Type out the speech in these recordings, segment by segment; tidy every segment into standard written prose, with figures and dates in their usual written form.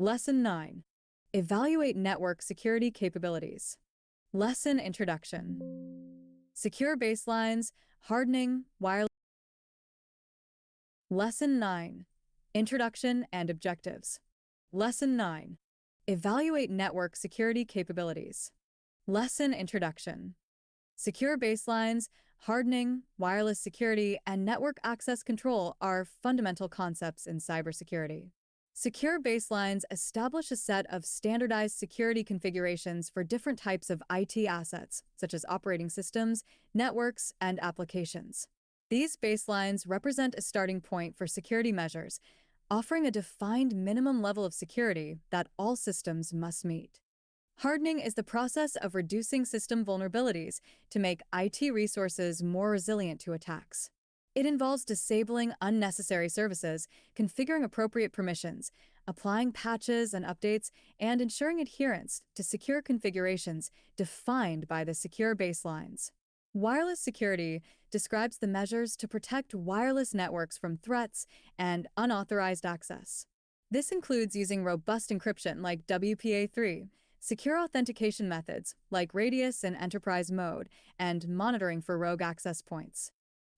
Lesson 9. Evaluate network security capabilities. Lesson Introduction. Secure baselines, hardening, wireless. Lesson 9. Introduction and objectives. Lesson 9. Evaluate network security capabilities. Lesson Introduction. Secure baselines, hardening, wireless security, and network access control are fundamental concepts in cybersecurity. Secure baselines establish a set of standardized security configurations for different types of IT assets, such as operating systems, networks, and applications. These baselines represent a starting point for security measures, offering a defined minimum level of security that all systems must meet. Hardening is the process of reducing system vulnerabilities to make IT resources more resilient to attacks. It involves disabling unnecessary services, configuring appropriate permissions, applying patches and updates, and ensuring adherence to secure configurations defined by the secure baselines. Wireless security describes the measures to protect wireless networks from threats and unauthorized access. This includes using robust encryption like WPA3, secure authentication methods like Radius and Enterprise Mode, and monitoring for rogue access points.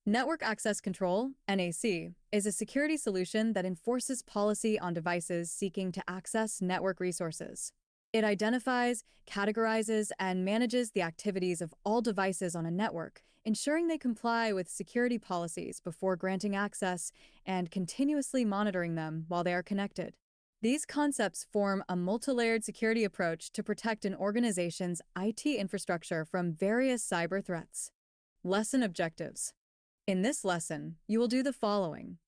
Network Access Control, NAC, is a security solution that enforces policy on devices seeking to access network resources. It identifies, categorizes, and manages the activities of all devices on a network, ensuring they comply with security policies before granting access and continuously monitoring them while they are connected. These concepts form a multi-layered security approach to protect an organization's IT infrastructure from various cyber threats. Lesson Objectives. In this lesson, you will do the following.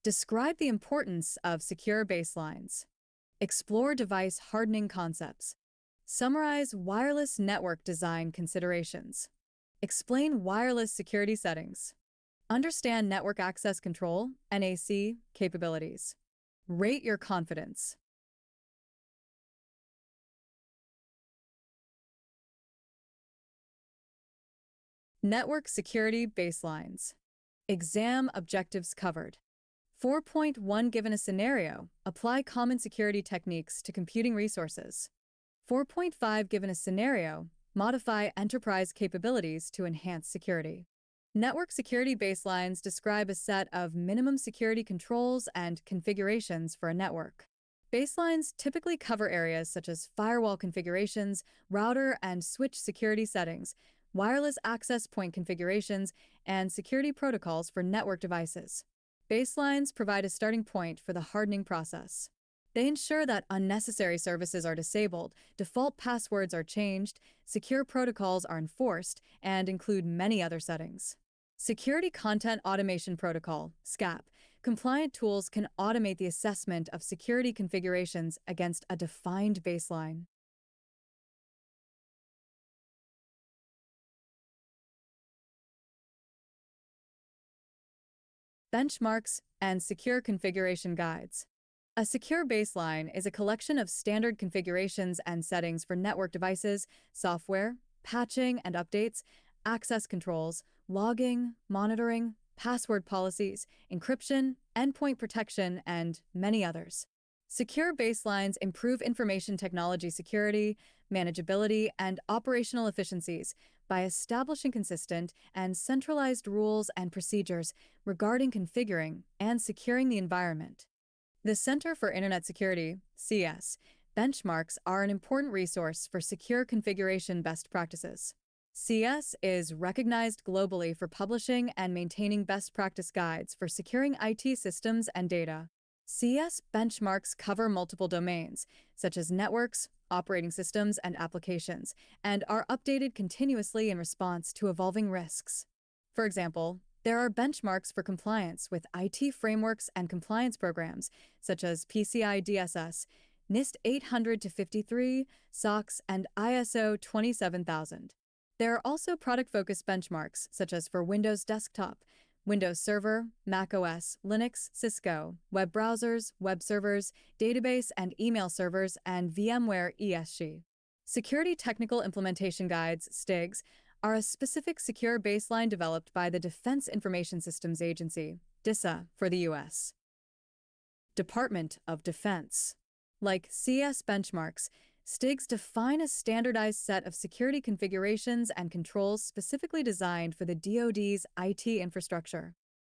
Describe the importance of secure baselines. Explore device hardening concepts. Summarize wireless network design considerations. Explain wireless security settings. Understand network access control, NAC, capabilities. Rate your confidence. Network security baselines. Exam objectives covered. 4.1 Given a scenario, apply common security techniques to computing resources. 4.5 Given a scenario, modify enterprise capabilities to enhance security. Network security baselines describe a set of minimum security controls and configurations for a network. Baselines typically cover areas such as firewall configurations, router and switch security settings, wireless access point configurations, and security protocols for network devices. Baselines provide a starting point for the hardening process. They ensure that unnecessary services are disabled, default passwords are changed, secure protocols are enforced, and include many other settings. Security Content Automation Protocol, SCAP, compliant tools can automate the assessment of security configurations against a defined baseline. Benchmarks and secure configuration guides. A secure baseline is a collection of standard configurations and settings for network devices, software, patching and updates, access controls, logging, monitoring, password policies, encryption, endpoint protection, and many others. Secure baselines improve information technology security, manageability, and operational efficiencies by establishing consistent and centralized rules and procedures regarding configuring and securing the environment. The Center for Internet Security, CS, benchmarks are an important resource for secure configuration best practices. CS is recognized globally for publishing and maintaining best practice guides for securing IT systems and data. CS benchmarks cover multiple domains, such as networks, operating systems, and applications, and are updated continuously in response to evolving risks. For example, there are benchmarks for compliance with IT frameworks and compliance programs, such as PCI DSS, NIST 800-53, SOX, and ISO 27000. There are also product-focused benchmarks, such as for Windows Desktop, Windows Server, macOS, Linux, Cisco, web browsers, web servers, database and email servers, and VMware ESG. Security Technical Implementation Guides, STIGs, are a specific secure baseline developed by the Defense Information Systems Agency, DISA, for the U.S. Department of Defense. Like CS benchmarks, STIGs define a standardized set of security configurations and controls specifically designed for the DoD's IT infrastructure.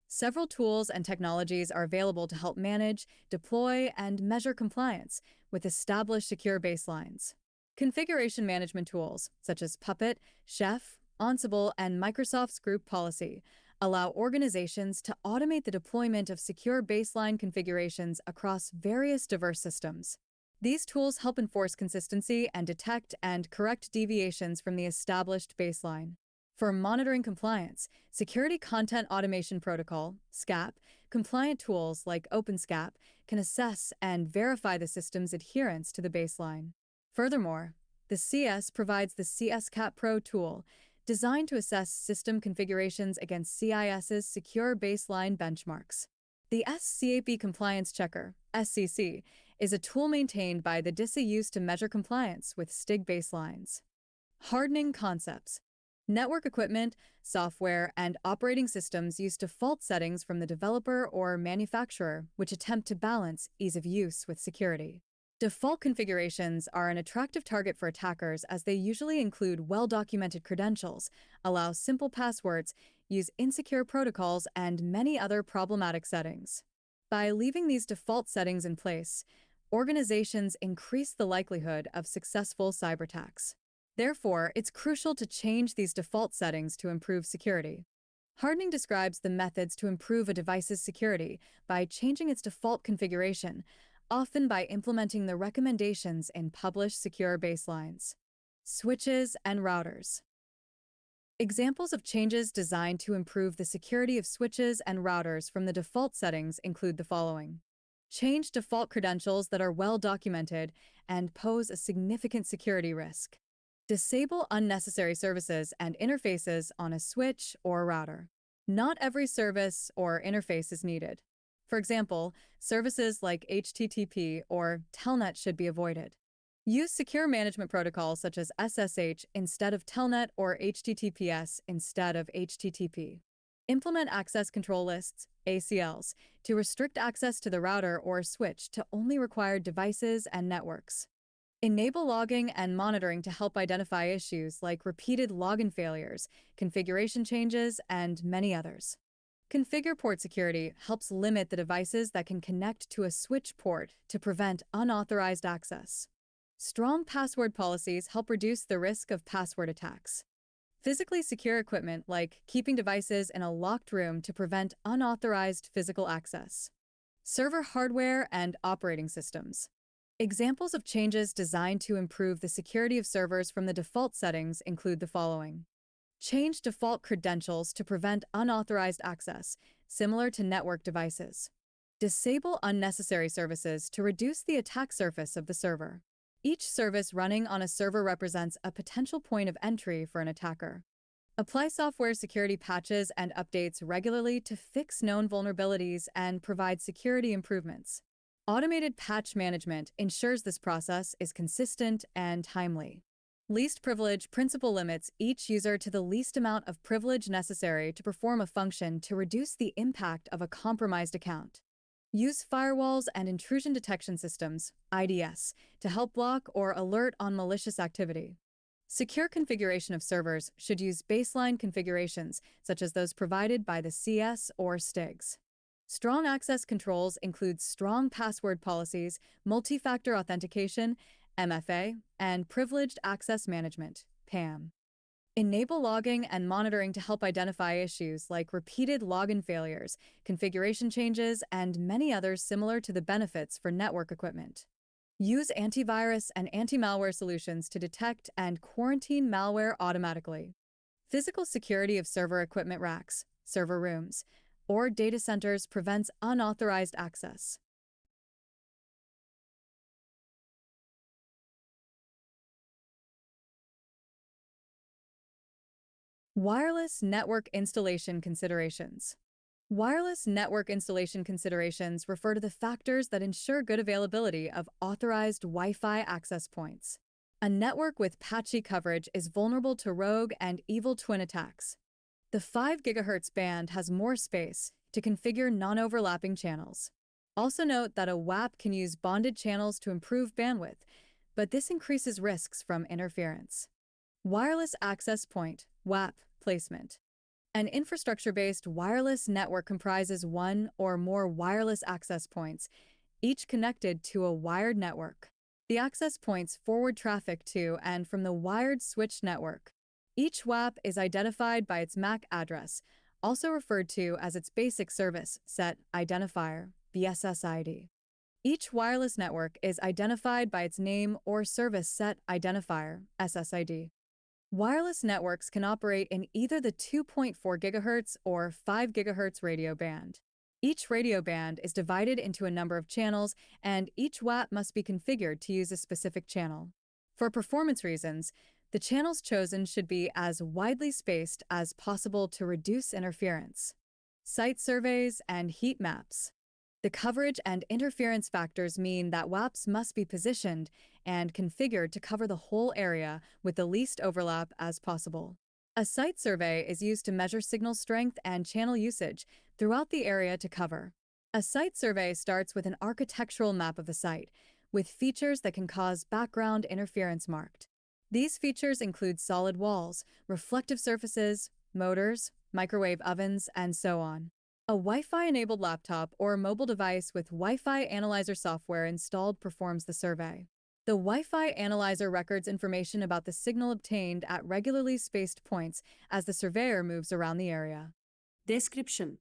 Several tools and technologies are available to help manage, deploy, and measure compliance with established secure baselines. Configuration management tools, such as Puppet, Chef, Ansible, and Microsoft's Group Policy, allow organizations to automate the deployment of secure baseline configurations across various diverse systems. These tools help enforce consistency and detect and correct deviations from the established baseline. For monitoring compliance, Security Content Automation Protocol, SCAP, compliant tools like OpenSCAP can assess and verify the system's adherence to the baseline. Furthermore, the CS provides the CSCAP Pro tool, designed to assess system configurations against CIS's secure baseline benchmarks. The SCAP Compliance Checker, SCC, is a tool maintained by the DISA used to measure compliance with STIG baselines. Hardening concepts. Network equipment, software, and operating systems use default settings from the developer or manufacturer, which attempt to balance ease of use with security. Default configurations are an attractive target for attackers as they usually include well-documented credentials, allow simple passwords, use insecure protocols, and many other problematic settings. By leaving these default settings in place, organizations increase the likelihood of successful cyberattacks. Therefore, it's crucial to change these default settings to improve security. Hardening describes the methods to improve a device's security by changing its default configuration, often by implementing the recommendations in published secure baselines. Switches and routers. Examples of changes designed to improve the security of switches and routers from the default settings include the following. Change default credentials that are well documented and pose a significant security risk. Disable unnecessary services and interfaces on a switch or router. Not every service or interface is needed. For example, services like HTTP or Telnet should be avoided. Use secure management protocols such as SSH instead of Telnet or HTTPS instead of HTTP. Implement access control lists, ACLs, to restrict access to the router or switch to only required devices and networks. Enable logging and monitoring to help identify issues like repeated login failures, configuration changes, and many others. Configure port security helps limit the devices that can connect to a switch port to prevent unauthorized access. Strong password policies help reduce the risk of password attacks. Physically secure equipment like keeping devices in a locked room to prevent unauthorized physical access. Server hardware and operating systems. Examples of changes designed to improve the security of servers from the default settings include the following. Change default credentials to prevent unauthorized access, similar to network devices. Disable unnecessary services to reduce the attack surface of the server. Each service running on a server represents a potential point of entry for an attacker. Apply software security patches and updates regularly to fix known vulnerabilities and provide security improvements. Automated patch management ensures this process is consistent and timely. Least privilege principle limits each user to the least amount of privilege necessary to perform a function to reduce the impact of a compromised account. Use firewalls and intrusion detection systems, IDS, to help block or alert on malicious activity. Secure configuration of servers should use baseline configurations, such as those provided by the CS or STIGs. Strong access controls include strong password policies, multi-factor authentication, MFA, and privileged access management, PAM. Enable logging and monitoring to help identify issues like repeated login failures, configuration changes, and many others similar to the benefits for network equipment. Use antivirus and anti-malware solutions to detect and quarantine malware automatically. Physical security of server equipment racks, server rooms, or data centers prevents unauthorized access. Wireless network installation considerations. Wireless network installation considerations refer to the factors that ensure good availability of authorized Wi-Fi access points. A network with patchy coverage is vulnerable to rogue and evil twin attacks. The 5 GHz band has more space to configure non-overlapping channels. Also note that a WAP can use bonded channels to improve bandwidth, but this increases risks from interference. Wireless access point, WAP, placement. An infrastructure-based wireless network comprises one or more wireless access points, each connected to a wired network. The access points forward traffic to and from the wired switch network. Each WAP is identified by its MAC address, also referred to as its basic service set identifier, BSSID. Each wireless network is identified by its name or service set identifier, SSID. Wireless networks can operate in either the 2.4 GHz or 5 GHz radio band. Each radio band is divided into a number of channels, and each WAP must be configured to use a specific channel. For performance reasons, the channels chosen should be as widely spaced as possible to reduce interference. Site surveys and heat maps. The coverage and interference factors mean that WAPs must be positioned and configured to cover the whole area with the least overlap as possible. A site survey is used to measure signal strength and channel usage throughout the area to cover. A site survey starts with an architectural map of the site, with features that can cause background interference marked. These features include solid walls, reflective surfaces, motors, microwave ovens, and so on. A Wi-Fi-enabled laptop or mobile device with Wi-Fi analyzer software installed performs the survey. The Wi-Fi analyzer records information about the signal obtained at regularly spaced points as the surveyor moves around the area. Description.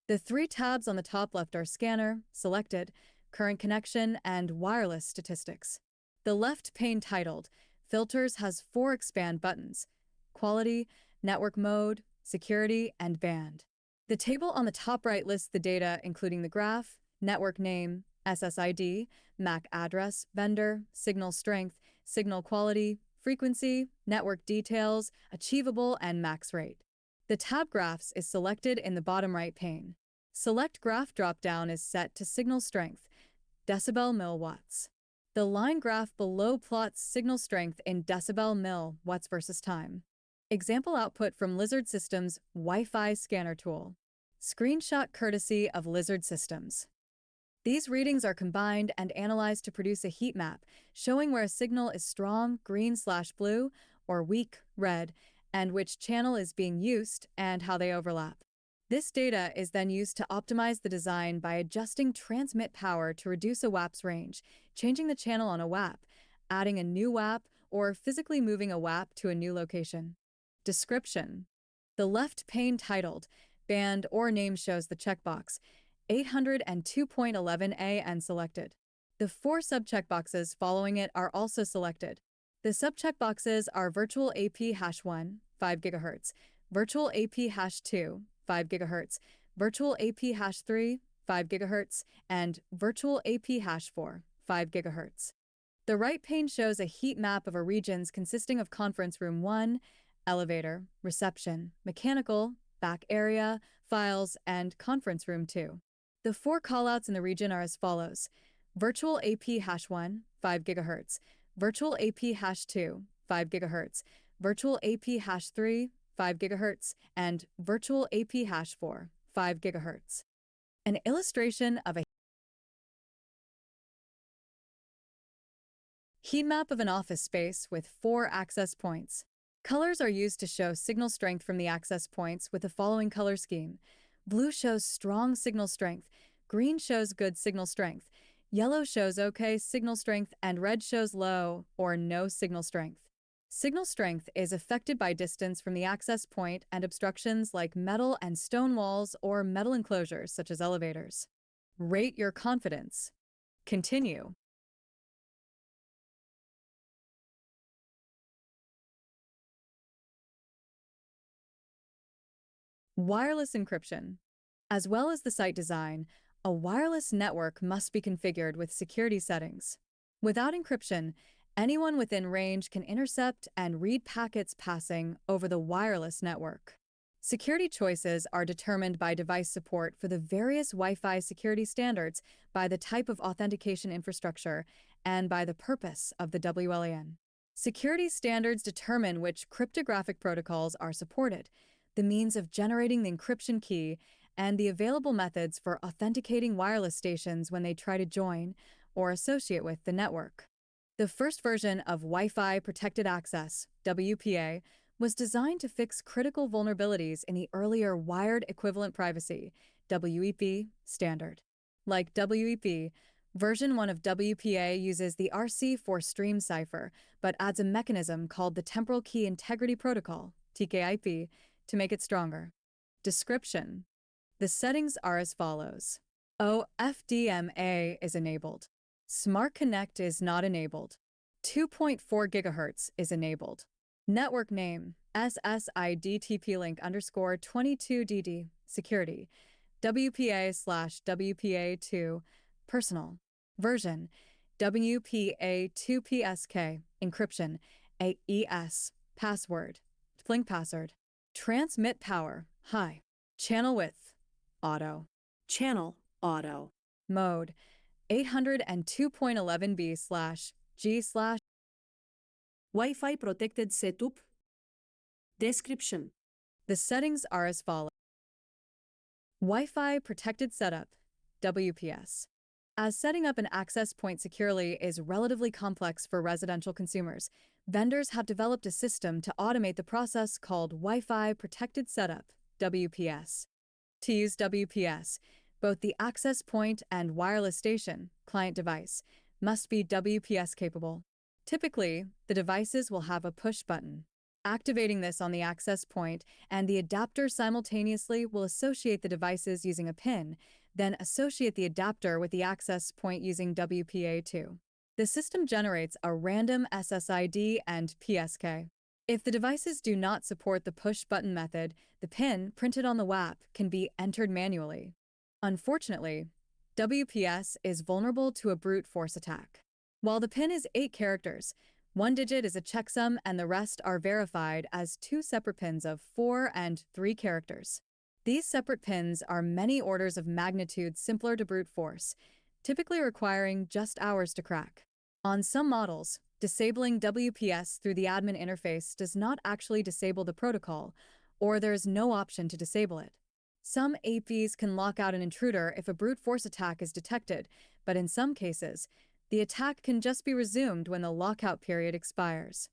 The three tabs on the top left are Scanner, Selected, Current Connection, and Wireless Statistics. The left pane titled Filters has 4 expand buttons: Quality, Network Mode, Security, and Band. The table on the top right lists the data including the graph, network name, SSID, MAC address, vendor, signal strength, signal quality, frequency, network details, achievable, and max rate. The tab Graphs is selected in the bottom right pane. Select Graph dropdown is set to signal strength, decibel milliwatts. The line graph below plots signal strength in decibel mil watts versus time. Example output from Lizard Systems Wi-Fi scanner tool. Screenshot courtesy of Lizard Systems. These readings are combined and analyzed to produce a heat map showing where a signal is strong green/blue or weak red, and which channel is being used and how they overlap. This data is then used to optimize the design by adjusting transmit power to reduce a WAP's range, changing the channel on a WAP, adding a new WAP, or physically moving a WAP to a new location. Description. The left pane titled Band or Name shows the checkbox 802.11a and selected. The 4 subcheckboxes following it are also selected. The subcheckboxes are Virtual AP hash 1, 5 GHz, Virtual AP hash 2, 5 GHz, Virtual AP hash 3, 5 GHz, and Virtual AP hash 4, 5 GHz. The right pane shows a heat map of a regions consisting of Conference Room 1, Elevator, Reception, Mechanical, Back Area, Files, and Conference Room 2. The 4 callouts in the region are as follows: Virtual AP hash 1, 5 GHz, Virtual AP hash 2, 5 GHz, Virtual AP hash 3, 5 GHz, and Virtual AP hash 4, 5 GHz. An illustration of a heat map of an office space with 4 access points. Colors are used to show signal strength from the access points with the following color scheme. Blue shows strong signal strength, green shows good signal strength, yellow shows okay signal strength, and red shows low or no signal strength. Signal strength is affected by distance from the access point and obstructions like metal and stone walls or metal enclosures such as elevators. Rate your confidence. Continue. Wireless encryption. As well as the site design, a wireless network must be configured with security settings. Without encryption, anyone within range can intercept and read packets passing over the wireless network. Security choices are determined by device support for the various Wi-Fi security standards, by the type of authentication infrastructure, and by the purpose of the WLAN. Security standards determine which cryptographic protocols are supported, the means of generating the encryption key, and the available methods for authenticating wireless stations when they try to join or associate with the network. The first version of Wi-Fi Protected Access, WPA, was designed to fix critical vulnerabilities in the earlier Wired Equivalent Privacy, WEP, standard. Like WEP, version 1 of WPA uses the RC4 stream cipher, but adds a mechanism called the Temporal Key Integrity Protocol, TKIP, to make it stronger. Description: the settings are as follows. OFDMA is enabled. Smart Connect is not enabled. 2.4 GHz is enabled. Network name, SSID-TP-Link_22DD, security, WPA/WPA2, personal. Version, WPA2PSK, encryption, AES, password, Flink password. Transmit power, high. Channel width, auto. Channel auto. Mode, 802.11b/g/. Wi-Fi protected setup. Description: The settings are as follows. Wi-Fi Protected Setup, WPS. As setting up an access point securely is relatively complex for residential consumers, vendors have developed a system to automate the process called Wi-Fi Protected Setup, WPS. To use WPS, both the access point and wireless station, client device, must be WPS capable. Typically, the devices will have a push button. Activating this on the access point and the adapter simultaneously will associate the devices using a PIN, then associate the adapter with the access point using WPA2. The system generates a random SSID and PSK. If the devices do not support the push-button method, the PIN printed on the WAP can be entered manually. Unfortunately, WPS is vulnerable to a brute force attack. While the PIN is 8 characters, one digit is a checksum and the rest are verified as 2 separate pins of 4 and 3 characters. These separate pins are many orders of magnitude simpler to brute force, typically requiring just hours to crack. On some models, disabling WPS through the admin interface does not actually disable the protocol, or there is no option to disable it. Some APs can lock out an intruder if a brute force attack is detected, but in some cases, the attack can just be resumed when the lockout period expires.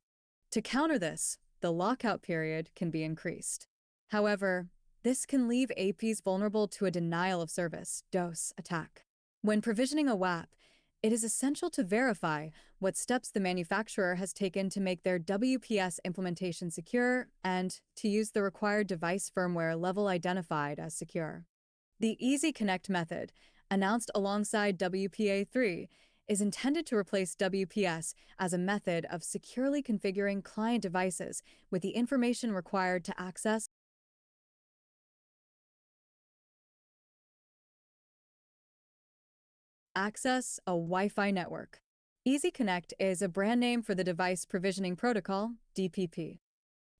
To counter this, the lockout period can be increased. However, this can leave APs vulnerable to a denial of service (DOS) attack. When provisioning a WAP, it is essential to verify what steps the manufacturer has taken to make their WPS implementation secure and to use the required device firmware level identified as secure. The Easy Connect method, announced alongside WPA3, is intended to replace WPS as a method of securely configuring client devices with the information required to access a Wi-Fi network. Easy Connect is a brand name for the Device Provisioning Protocol, DPP.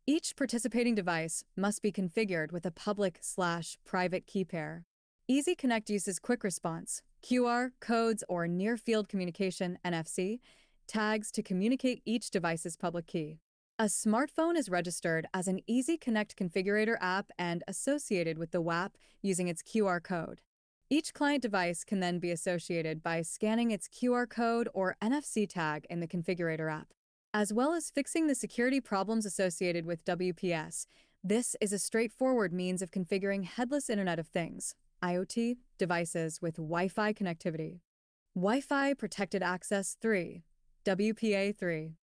Each participating device must be configured with a public/private key pair. Easy Connect uses quick response, QR, codes, or near-field communication (NFC) tags to communicate each device's public key. A smartphone is registered as an Easy Connect configurator app and associated with the WAP using its QR code. Each client device can then be associated by scanning its QR code or NFC tag in the configurator app. As well as fixing the security problems associated with WPS, this is a straightforward means of configuring headless Internet of Things, IoT, devices with Wi-Fi connectivity. Wi-Fi Protected Access 3, WPA3.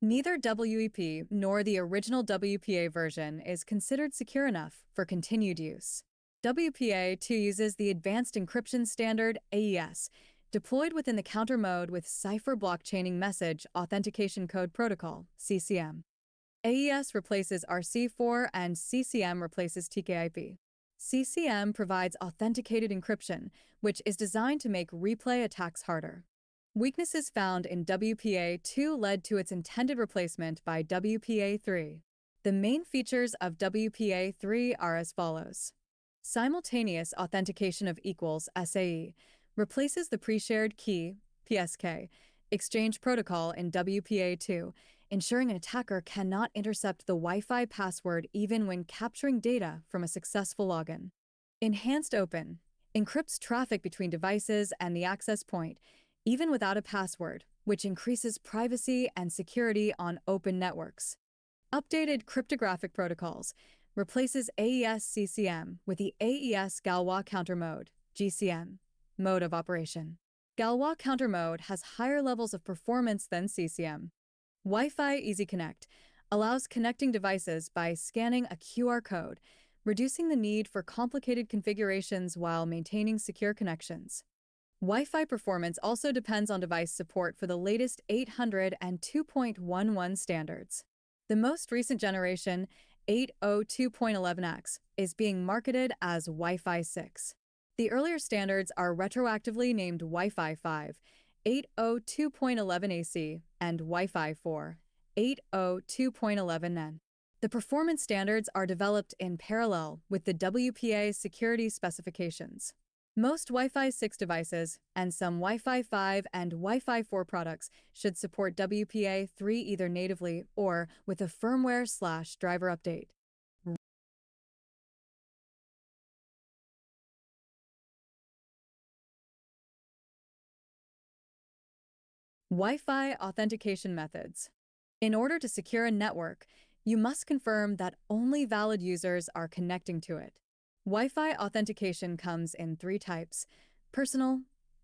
Neither WEP nor the original WPA version is considered secure enough for continued use. WPA2 uses the Advanced Encryption Standard, AES, deployed within the counter mode with Cipher Blockchaining Message Authentication Code Protocol, CCM. AES replaces RC4 and CCM replaces TKIP. CCM provides authenticated encryption, which is designed to make replay attacks harder. Weaknesses found in WPA2 led to its intended replacement by WPA3. The main features of WPA3 are as follows. Simultaneous Authentication of Equals, SAE, replaces the pre-shared key, PSK, exchange protocol in WPA2, ensuring an attacker cannot intercept the Wi-Fi password even when capturing data from a successful login. Enhanced Open encrypts traffic between devices and the access point, even without a password, which increases privacy and security on open networks. Updated Cryptographic Protocols replaces AES CCM with the AES Galois Counter Mode, GCM, mode of operation. Galois Counter Mode has higher levels of performance than CCM. Wi-Fi Easy Connect allows connecting devices by scanning a QR code, reducing the need for complicated configurations while maintaining secure connections. Wi-Fi performance also depends on device support for the latest 802.11 and 2.11 standards. The most recent generation, 802.11x, is being marketed as Wi-Fi 6. The earlier standards are retroactively named Wi-Fi 5, 802.11ac, and Wi-Fi 4, 802.11n. The performance standards are developed in parallel with the WPA security specifications. Most Wi-Fi 6 devices and some Wi-Fi 5 and Wi-Fi 4 products should support WPA 3 either natively or with a firmware/driver update. Wi-Fi authentication methods. In order to secure a network, you must confirm that only valid users are connecting to it. Wi-Fi authentication comes in 3 types: personal,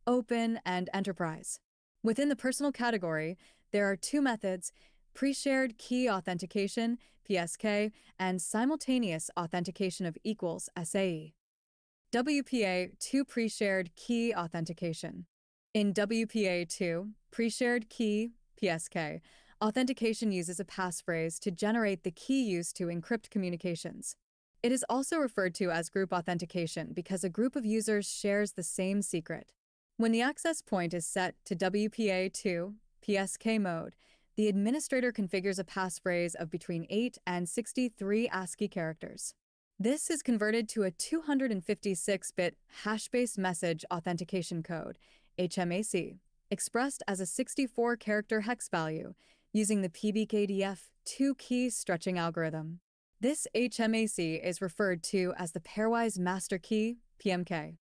open, and enterprise. Within the personal category, there are 2 methods: pre-shared key authentication, PSK, and simultaneous authentication of equals, SAE. WPA2 pre-shared key authentication. In WPA2, pre-shared key, PSK, authentication uses a passphrase to generate the key used to encrypt communications. It is also referred to as group authentication because a group of users shares the same secret. When the access point is set to WPA2 PSK mode, the administrator configures a passphrase of between 8 and 63 ASCII characters. This is converted to a 256-bit hash-based message authentication code, HMAC, expressed as a 64-character hex value using the PBKDF 2-key stretching algorithm. This HMAC is referred to as the pairwise master key, PMK.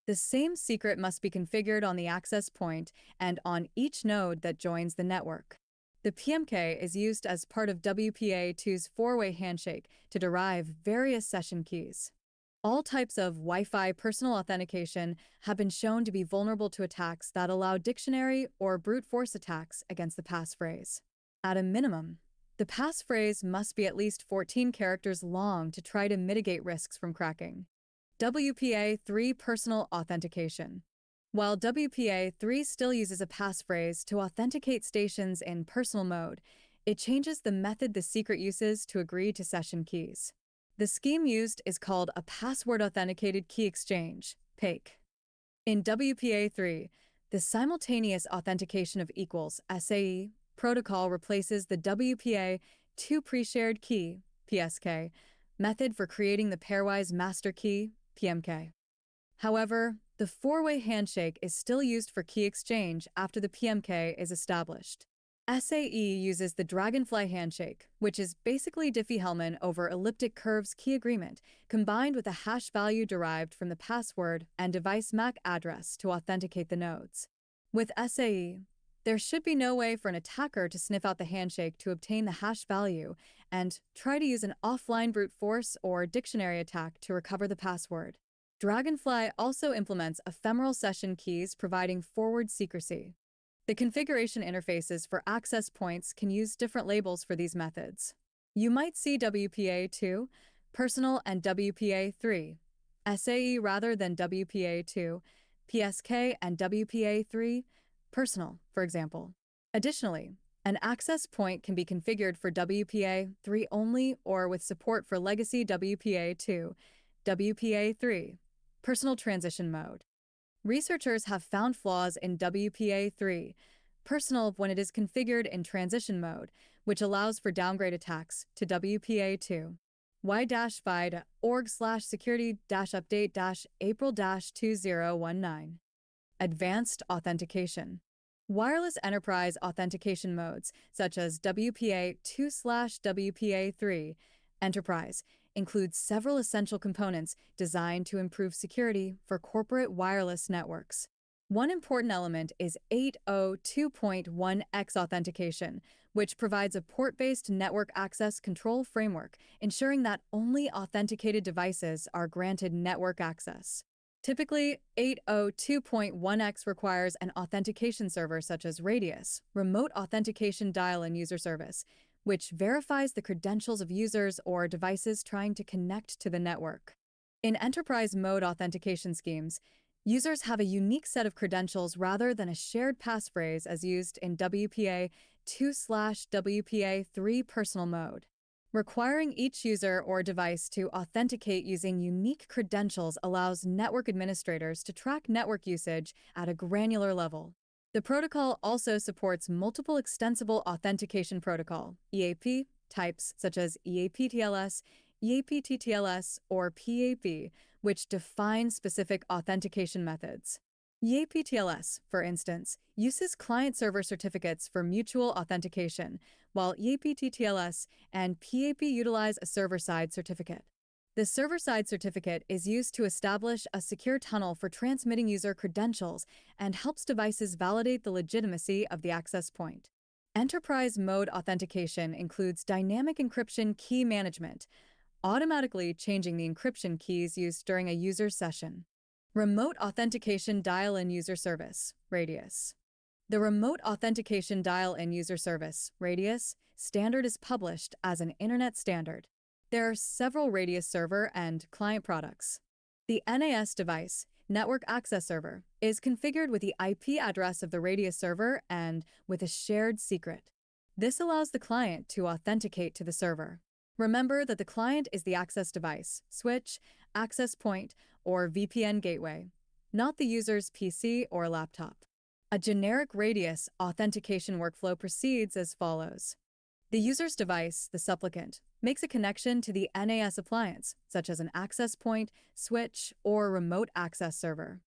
The same secret must be configured on the access point and on each node that joins the network. The PMK is used as part of WPA2's 4-way handshake to derive various session keys. All types of Wi-Fi personal authentication have been shown to be vulnerable to attacks that allow dictionary or brute force attacks against the passphrase. At a minimum, the passphrase must be at least 14 characters long to try to mitigate risks from cracking. WPA3 personal authentication. While WPA3 still uses a passphrase to authenticate stations in personal mode, it changes the method the secret uses to agree to session keys. The scheme used is called a Password Authenticated Key Exchange, PAKE. In WPA3, the simultaneous authentication of equals, SAE, protocol replaces the WPA2 pre-shared key, PSK, method for creating the pairwise master key, PMK. However, the 4-way handshake is still used for key exchange after the PMK is established. SAE uses the Dragonfly handshake, which is basically Diffie-Hellman over elliptic curves key agreement, combined with a hash value derived from the password and device MAC address to authenticate the nodes. With SAE, there should be no way for an attacker to sniff out the handshake to obtain the hash value and try to use an offline brute force or dictionary attack to recover the password. Dragonfly also implements ephemeral session keys providing forward secrecy. The configuration interfaces for access points can use different labels for these methods. You might see WPA2, personal, and WPA3, SAE rather than WPA2, PSK, and WPA3, personal, for example. Additionally, an access point can be configured for WPA3 only or with support for legacy WPA2, WPA3, personal transition mode. Researchers have found flaws in WPA3, personal when it is configured in transition mode, which allows for downgrade attacks to WPA2. y-fi.org/security-update-April-2019. Advanced authentication. Wireless enterprise authentication modes, such as WPA2/WPA3, Enterprise, includes several essential components designed to improve security for corporate wireless networks. One important element is 802.1x authentication, which provides a port-based network access control framework, ensuring that only authenticated devices are granted network access. Typically, 802.1x requires an authentication server such as Radius, Remote Authentication Dial-In User Service, which verifies the credentials of users or devices trying to connect to the network. In enterprise mode authentication schemes, users have a unique set of credentials rather than a shared passphrase as used in WPA 2/WPA3 personal mode. Requiring each user or device to authenticate using unique credentials allows network administrators to track network usage at a granular level. The protocol also supports multiple extensible authentication protocol, EAP, types such as EAP-TLS, EAP-TTLS, or PAP, which define specific authentication methods. EAP-TLS, for instance, uses client-server certificates for mutual authentication, while EAP-TTLS and PAP utilize a server-side certificate. The server-side certificate is used to establish a secure tunnel for transmitting user credentials and helps devices validate the legitimacy of the access point. Enterprise mode authentication includes dynamic encryption key management, automatically changing the encryption keys used during a user's session. Remote Authentication Dial-In User Service, Radius. The Remote Authentication Dial-In User Service, Radius, standard is published as an Internet standard. There are several Radius server and client products. The NAS device, Network Access Server, is configured with the IP address of the Radius server and with a shared secret. This allows the client to authenticate to the server. Remember that the client is the access device, switch, access point, or VPN gateway, not the user's PC or laptop. A generic Radius authentication workflow proceeds as follows. The user's device, the supplicant, makes a connection to the NAS appliance, such as an access point, switch, or remote access server.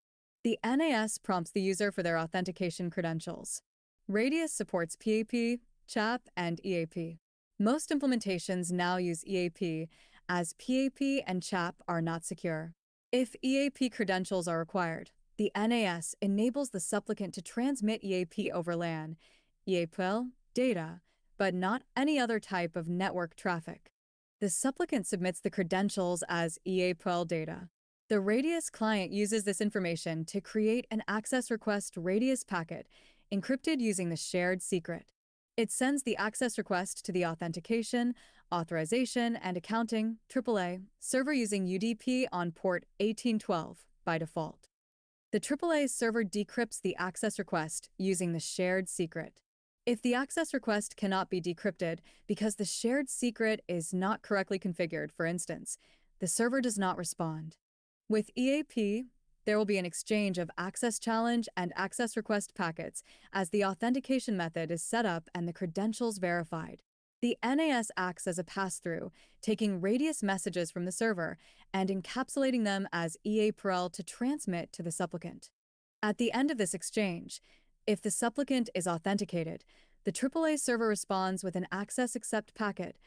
The NAS prompts the user for their authentication credentials. Radius supports PAP, CHAP, and EAP. Most implementations now use EAP, as PAP and CHAP are not secure. If EAP credentials are required, the NAS enables the supplicant to transmit EAP over LAN, EAPL, data, but not any other type of network traffic. The supplicant submits the credentials as EAPL data. The Radius client uses this information to create an access request Radius packet, encrypted using the shared secret. It sends the access request to the authentication, authorization, and accounting AAA server using UDP on port 1812 by default. The AAA server decrypts the access request using the shared secret. If the access request cannot be decrypted because the shared secret is not correctly configured, for instance, the server does not respond. With EAP, there will be an exchange of access challenge and access request packets as the authentication method is set up and the credentials verified. The NAS acts as a pass-through, taking Radius messages from the server and encapsulating them as EAPL to transmit to the supplicant. At the end of this exchange, if the supplicant is authenticated, the AAA server responds with an access accept packet.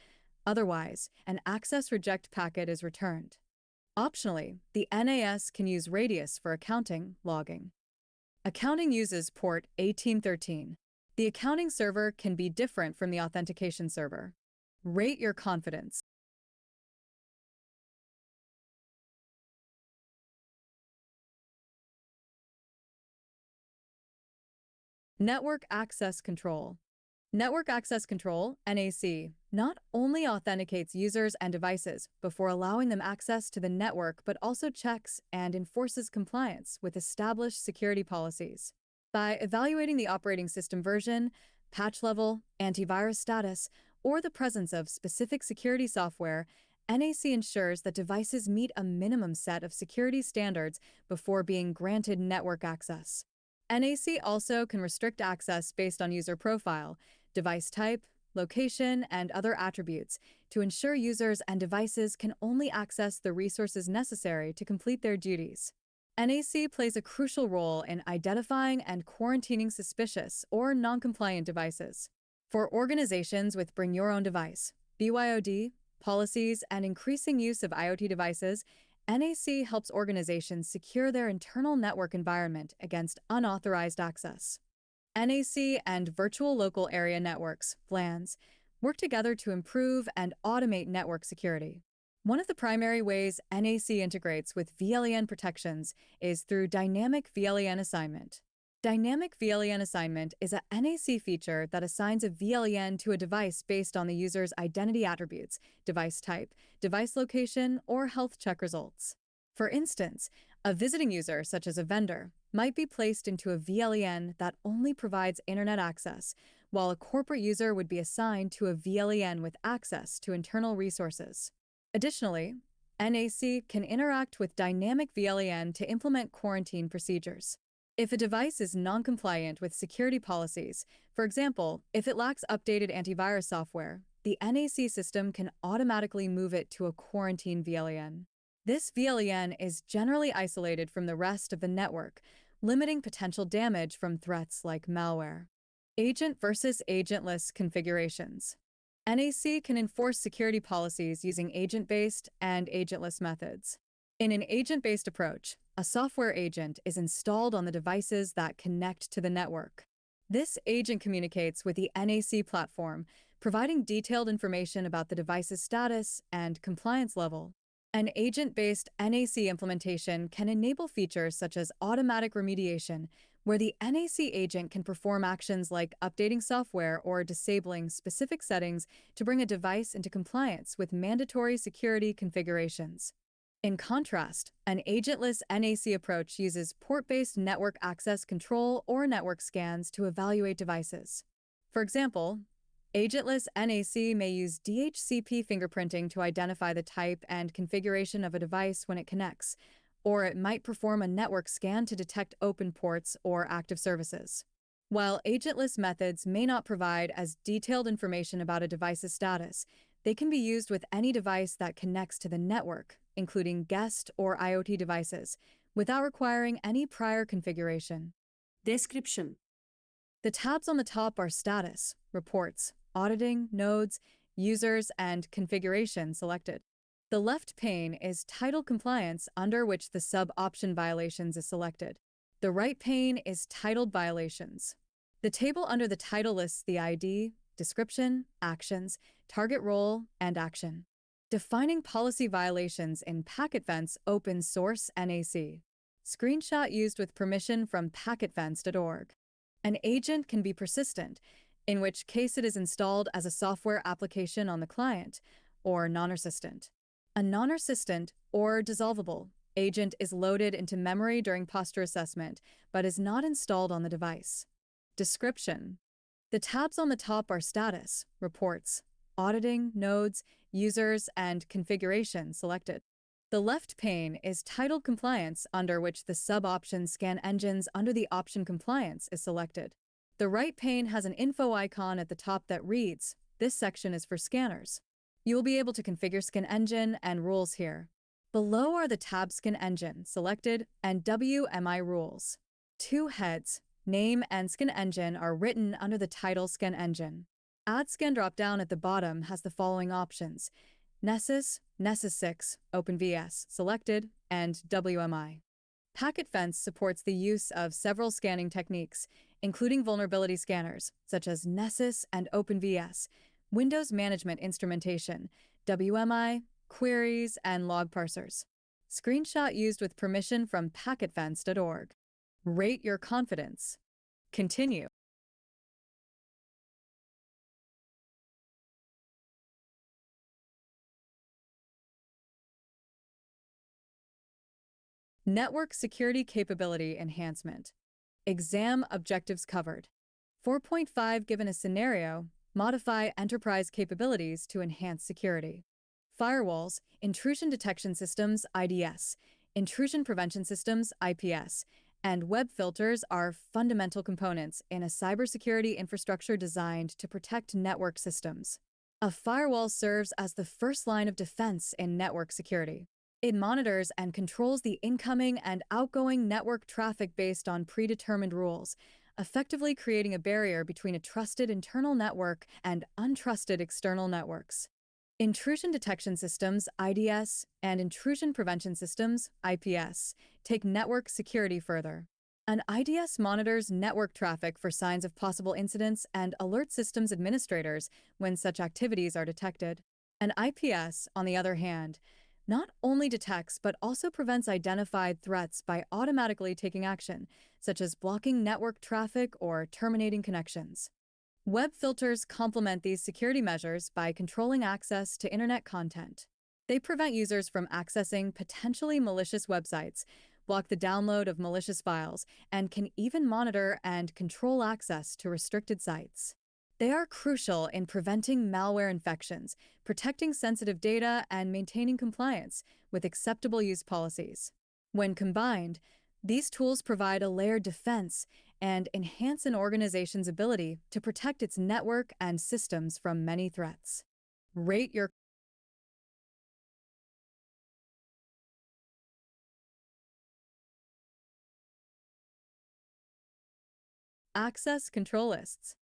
Otherwise, an access reject packet is returned. Optionally, the NAS can use Radius for accounting logging. Accounting uses port 1813. The accounting server can be different from the authentication server. Rate your confidence. Network Access Control. Network Access Control, NAC, not only authenticates users and devices before allowing them access to the network, but also checks and enforces compliance with established security policies. By evaluating the operating system version, patch level, antivirus status, or the presence of specific security software, NAC ensures that devices meet a minimum set of security standards before being granted network access. NAC also can restrict access based on user profile, device type, location, and other attributes to ensure users and devices can only access the resources necessary to complete their duties. NAC plays a crucial role in identifying and quarantining suspicious or non-compliant devices. For organizations with Bring Your Own Device, BYOD, policies, and increasing use of IoT devices, NAC helps organizations secure their internal network environment against unauthorized access. NAC and Virtual Local Area Networks, VLANs, work together to improve and automate network security. One of the primary ways NAC integrates with VLAN protections is through dynamic VLAN assignment. Dynamic VLAN assignment is a NAC feature that assigns a VLAN to a device based on the user's identity attributes, device type, device location, or health check results. For instance, a visiting user, such as a vendor, might be placed into a VLAN that only provides internet access, while a corporate user would be assigned to a VLAN with access to internal resources. Additionally, NAC can interact with dynamic VLAN to implement quarantine procedures. If a device is non-compliant with security policies, for example, if it lacks updated antivirus software, the NAC system can automatically move it to a quarantine VLAN. This VLAN is generally isolated from the rest of the network, limiting potential damage from threats like malware. Agent versus agentless configurations. NAC can enforce security policies using agent-based and agentless methods. In an agent-based approach, a software agent is installed on the devices that connect to the network. This agent communicates with the NAC platform, providing detailed information about the device's status and compliance level. An agent-based NAC implementation can enable features such as automatic remediation, where the NAC agent can perform actions like updating software or disabling specific settings to bring a device into compliance with mandatory security configurations. In contrast, an agentless NAC approach uses port-based network access control or network scans to evaluate devices. For example, agentless NAC may use DHCP fingerprinting to identify the type and configuration of a device when it connects, or it might perform a network scan to detect open ports or active services. While agentless methods may not provide as detailed information about a device's status, they can be used with any device that connects to the network, including guest or IoT devices, without requiring any prior configuration. Description. The tabs on the top are status, reports, auditing, nodes, users, and configuration selected. The left pane is title compliance, under which the sub-option violations is selected. The right pane is titled violations. The table under the title lists the ID, description, actions, target role, and action. Defining policy violations in PacketFence open source NAC. Screenshot used with permission from packetfence.org. An agent can be persistent, in which case it is installed as a software application on the client, or non-persistent. A non-persistent, or dissolvable, agent is loaded into memory during posture assessment, but is not installed on the device. Description. The tabs on the top are status, reports, auditing, nodes, users, and configuration selected. The left pane is titled compliance, under which the sub-option scan engines under the option compliance is selected. The right pane has an info icon at the top that reads, "This section is for scanners." You will be able to configure scan engine and rules here. Below are the tab scan engine selected and WMI rules. Two heads, name and scan engine, are written under the title scan engine. Add scan dropdown at the bottom has the following options: Nessus, Nessus 6, OpenVS selected, and WMI. PacketFence supports the use of several scanning techniques, including vulnerability scanners, such as Nessus and OpenVS, Windows Management Instrumentation, WMI, queries, and log parsers. Screenshot used with permission from packetfence.org. Rate your confidence. Continue. Network Security Capability Enhancement. Exam objectives covered. 4.5 Given a scenario, modify enterprise capabilities to enhance security. Firewalls, intrusion detection systems (IDS), intrusion prevention systems (IPS), and web filters are fundamental components in a cybersecurity infrastructure designed to protect network systems. A firewall serves as the first line of defense in network security. It monitors and controls the incoming and outgoing network traffic based on predetermined rules, effectively creating a barrier between a trusted internal network and untrusted external networks. Intrusion detection systems, IDS, and intrusion prevention systems, IPS, take network security further. An IDS monitors network traffic for signs of possible incidents and alerts systems administrators when such activities are detected. An IPS, on the other hand, not only detects but also prevents identified threats by automatically taking action, such as blocking network traffic or terminating connections. Web filters complement these security measures by controlling access to internet content. They prevent users from accessing potentially malicious websites, block the download of malicious files, and can even monitor and control access to restricted sites. They are crucial in preventing malware infections, protecting sensitive data, and maintaining compliance with acceptable use policies. When combined, these tools provide a layered defense and enhance an organization's ability to protect its network and systems from many threats. Rate your access control lists.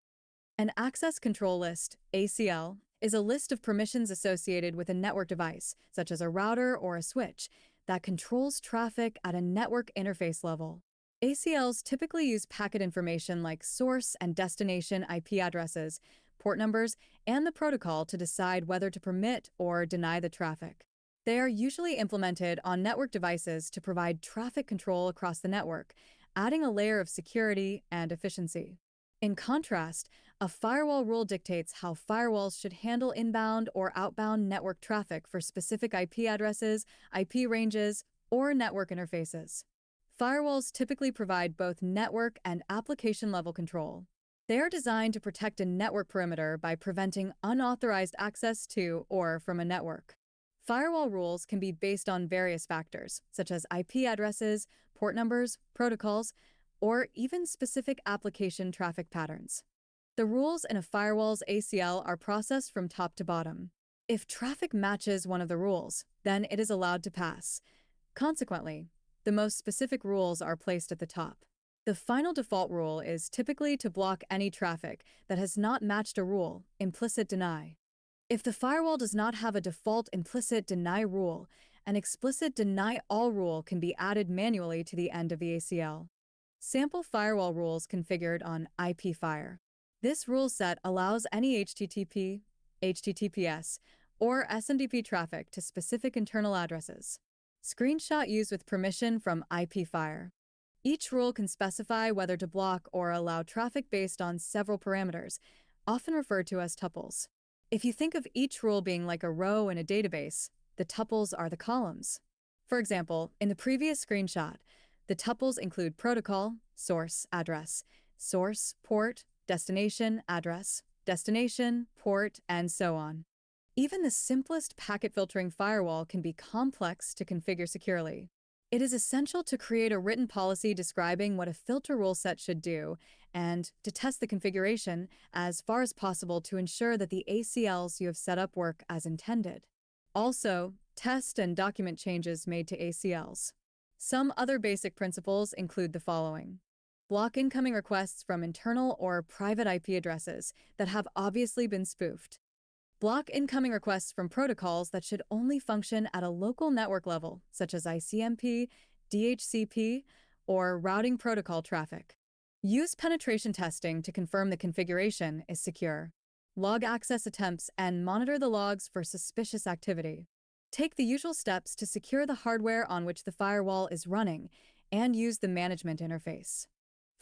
An access control list, ACL, is a list of permissions associated with a network device, such as a router or a switch, that controls traffic at a network interface level. ACLs typically use packet information like source and destination IP addresses, port numbers, and the protocol to decide whether to permit or deny the traffic. They are usually implemented on network devices to provide traffic control across the network, adding a layer of security and efficiency. In contrast, a firewall rule dictates how firewalls should handle inbound or outbound network traffic for specific IP addresses, IP ranges, or network interfaces. Firewalls typically provide both network and application-level control. They are designed to protect a network perimeter by preventing unauthorized access to or from a network. Firewall rules can be based on various factors, such as IP addresses, port numbers, protocols, or even specific application traffic patterns. The rules in a firewall's ACL are processed from top to bottom. If traffic matches one of the rules, then it is allowed to pass. Consequently, the most specific rules are placed at the top. The final default rule is typically to block any traffic that has not matched a rule, implicit deny. If the firewall does not have a default implicit deny rule, an explicit deny all rule can be added manually to the end of the ACL. Sample firewall rules configured on IPFire. This rule set allows any HTTP, HTTPS, or SMTP traffic to specific internal addresses. Screenshot used with permission from IPFire. Each rule can specify whether to block or allow traffic based on several parameters, often referred to as tuples. If you think of each rule being like a row in a database, the tuples are the columns. For example, in the previous screenshot, the tuples include protocol, source, address, source, port, destination, address, destination, port, and so on. Even the simplest packet filtering firewall can be complex to configure securely. It is essential to create a written policy describing what a filter rule set should do and to test the configuration as far as possible to ensure that the ACLs you have set up work as intended. Also, test and document changes made to ACLs. Some other basic principles include the following. Block incoming requests from internal or private IP addresses that have obviously been spoofed. Block incoming requests from protocols that should only function at a local network level, such as ICMP, DHCP, or routing protocol traffic. Use penetration testing to confirm the configuration is secure. Log access attempts and monitor the logs for suspicious activity. Take the usual steps to secure the hardware on which the firewall is running and use the management interface.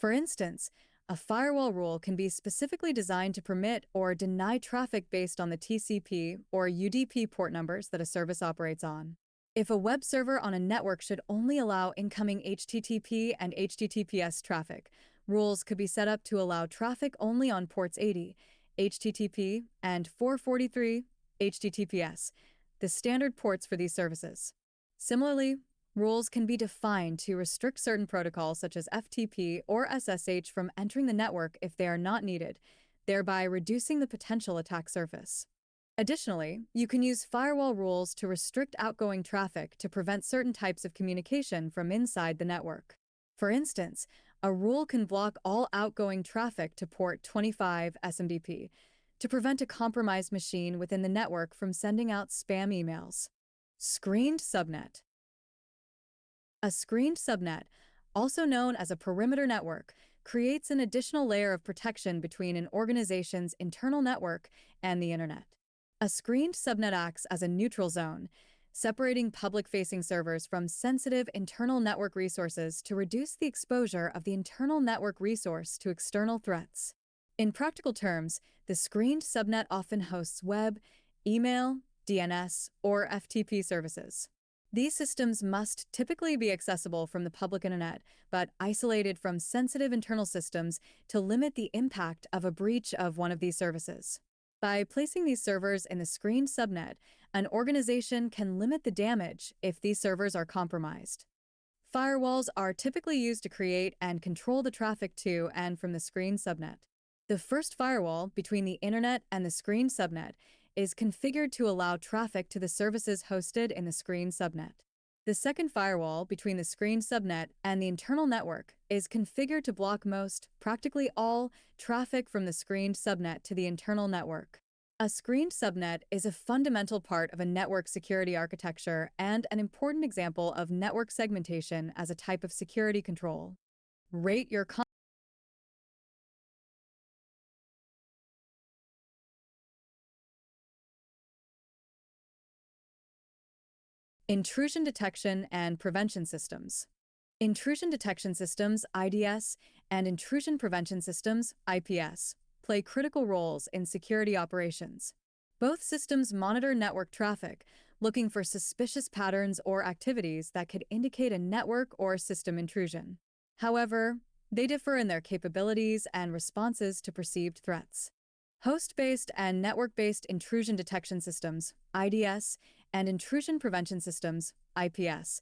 For instance, a firewall rule can be specifically designed to permit or deny traffic based on the TCP or UDP port numbers that a service operates on. If a web server on a network should only allow incoming HTTP and HTTPS traffic, rules could be set up to allow traffic only on ports 80, HTTP, and 443, HTTPS, the standard ports for these services. Similarly, rules can be defined to restrict certain protocols such as FTP or SSH from entering the network if they are not needed, thereby reducing the potential attack surface. Additionally, you can use firewall rules to restrict outgoing traffic to prevent certain types of communication from inside the network. For instance, a rule can block all outgoing traffic to port 25 SMTP to prevent a compromised machine within the network from sending out spam emails. Screened subnet. A screened subnet, also known as a perimeter network, creates an additional layer of protection between an organization's internal network and the internet. A screened subnet acts as a neutral zone, separating public-facing servers from sensitive internal network resources to reduce the exposure of the internal network resource to external threats. In practical terms, the screened subnet often hosts web, email, DNS, or FTP services. These systems must typically be accessible from the public internet, but isolated from sensitive internal systems to limit the impact of a breach of one of these services. By placing these servers in the screened subnet, an organization can limit the damage if these servers are compromised. Firewalls are typically used to create and control the traffic to and from the screened subnet. The first firewall between the internet and the screened subnet is configured to allow traffic to the services hosted in the screened subnet. The second firewall between the screened subnet and the internal network is configured to block most, practically all, traffic from the screened subnet to the internal network. A screened subnet is a fundamental part of a network security architecture and an important example of network segmentation as a type of security control. Rate your Intrusion detection and prevention systems. Intrusion detection systems, IDS, and intrusion prevention systems, IPS, play critical roles in security operations. Both systems monitor network traffic, looking for suspicious patterns or activities that could indicate a network or system intrusion. However, they differ in their capabilities and responses to perceived threats. Host-based and network-based intrusion detection systems, IDS, and intrusion prevention systems, IPS,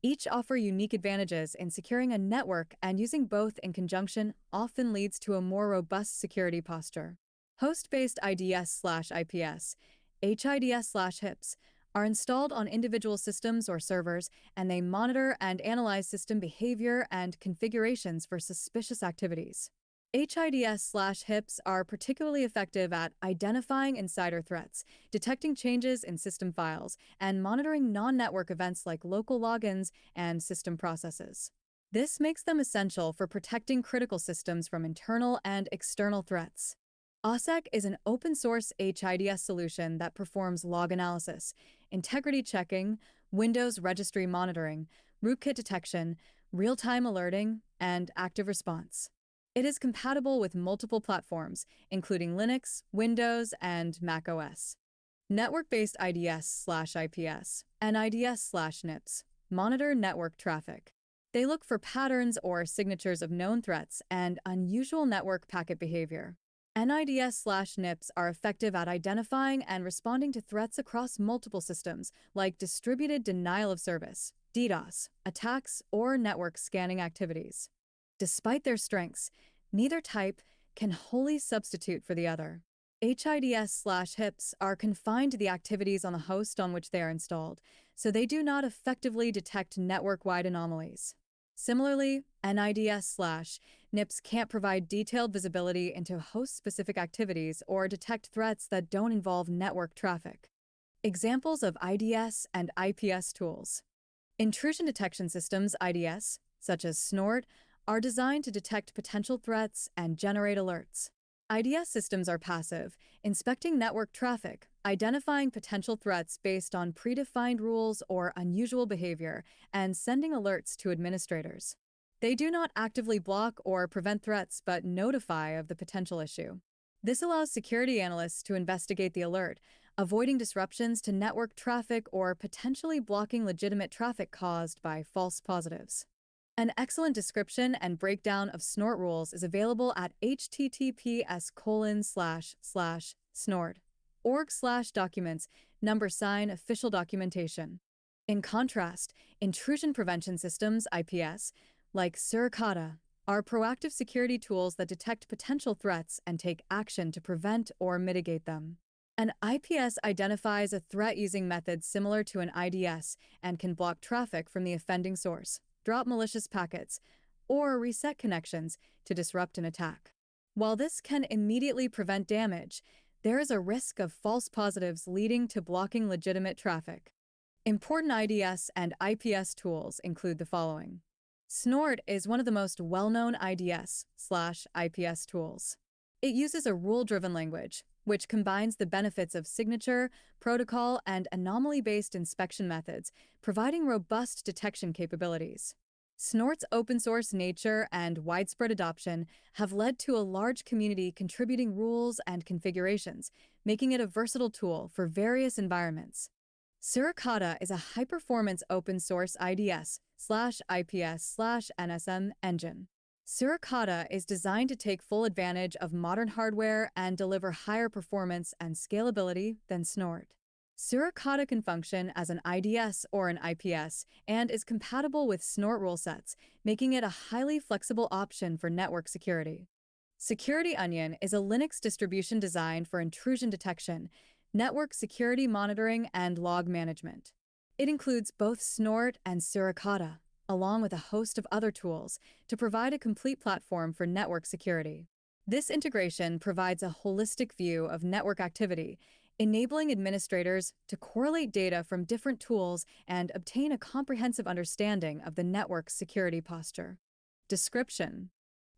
each offer unique advantages in securing a network, and using both in conjunction often leads to a more robust security posture. Host-based IDS/IPS, HIDS/HIPS, are installed on individual systems or servers, and they monitor and analyze system behavior and configurations for suspicious activities. HIDS/HIPS are particularly effective at identifying insider threats, detecting changes in system files, and monitoring non-network events like local logins and system processes. This makes them essential for protecting critical systems from internal and external threats. OSSEC is an open-source HIDS solution that performs log analysis, integrity checking, Windows registry monitoring, rootkit detection, real-time alerting, and active response. It is compatible with multiple platforms, including Linux, Windows, and macOS. Network-based IDS/IPS and IDS/NIPS monitor network traffic. They look for patterns or signatures of known threats and unusual network packet behavior. NIDS/NIPS are effective at identifying and responding to threats across multiple systems, like distributed denial of service, DDoS, attacks, or network scanning activities. Despite their strengths, neither type can wholly substitute for the other. HIDS/HIPS are confined to the activities on the host on which they are installed, so they do not effectively detect network-wide anomalies. Similarly, NIDS/NIPS can't provide detailed visibility into host-specific activities or detect threats that don't involve network traffic. Examples of IDS and IPS tools. Intrusion detection systems, IDS, such as Snort, are designed to detect potential threats and generate alerts. IDS systems are passive, inspecting network traffic, identifying potential threats based on predefined rules or unusual behavior, and sending alerts to administrators. They do not actively block or prevent threats, but notify of the potential issue. This allows security analysts to investigate the alert, avoiding disruptions to network traffic or potentially blocking legitimate traffic caused by false positives. An excellent description and breakdown of Snort rules is available at https://snort.org/documents #official documentation. In contrast, intrusion prevention systems, IPS, like Suricata, are proactive security tools that detect potential threats and take action to prevent or mitigate them. An IPS identifies a threat using methods similar to an IDS and can block traffic from the offending source, drop malicious packets, or reset connections to disrupt an attack. While this can immediately prevent damage, there is a risk of false positives leading to blocking legitimate traffic. Important IDS and IPS tools include the following. Snort is one of the most well-known IDS/IPS tools. It uses a rule-driven language, which combines the benefits of signature, protocol, and anomaly-based inspection methods, providing robust detection capabilities. Snort's open-source nature and widespread adoption have led to a large community contributing rules and configurations, making it a versatile tool for various environments. Suricata is a high-performance open-source IDS/IPS/NSM engine. Suricata is designed to take full advantage of modern hardware and deliver higher performance and scalability than Snort. Suricata can function as an IDS or an IPS and is compatible with Snort rule sets, making it a highly flexible option for network security. Security Onion is a Linux distribution designed for intrusion detection, network security monitoring, and log management. It includes both Snort and Suricata, along with a host of other tools, to provide a complete platform for network security. This integration provides a holistic view of network activity, enabling administrators to correlate data from different tools and obtain a comprehensive understanding of the network's security posture. Description: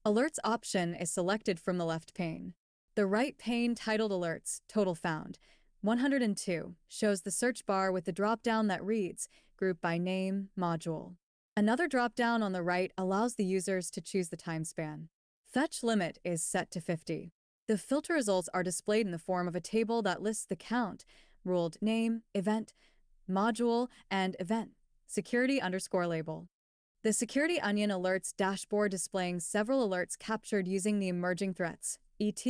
Alerts option is selected from the left pane. The right pane titled Alerts, Total Found, 102, shows the search bar with the drop-down that reads, Group by Name, Module. Another drop-down on the right allows the users to choose the time span. Fetch limit is set to 50. The filter results are displayed in the form of a table that lists the count, ruled name, event, module, and event, security_label. The Security Onion Alerts dashboard displaying several alerts captured using the emerging threats, ET,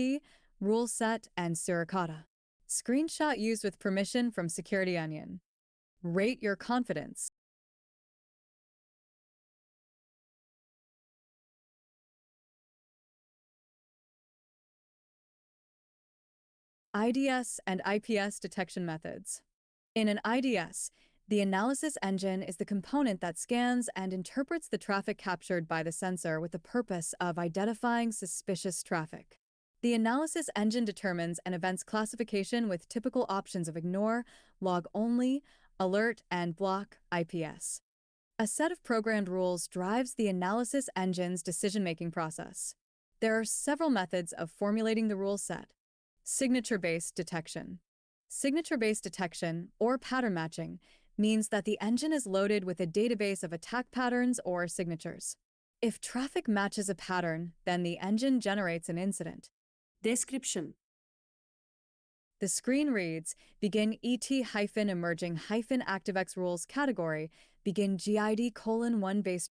rule set, and Suricata. Screenshot used with permission from Security Onion. Rate your confidence. IDS and IPS detection methods. In an IDS, the analysis engine is the component that scans and interprets the traffic captured by the sensor with the purpose of identifying suspicious traffic. The analysis engine determines an event's classification with typical options of ignore, log only, alert, and block IPS. A set of programmed rules drives the analysis engine's decision-making process. There are several methods of formulating the rule set. Signature-based detection. Signature-based detection, or pattern matching, means that the engine is loaded with a database of attack patterns or signatures. If traffic matches a pattern, then the engine generates an incident. Description: The screen reads, Begin ET-emerging-ActiveX rules category, begin GID:1 base.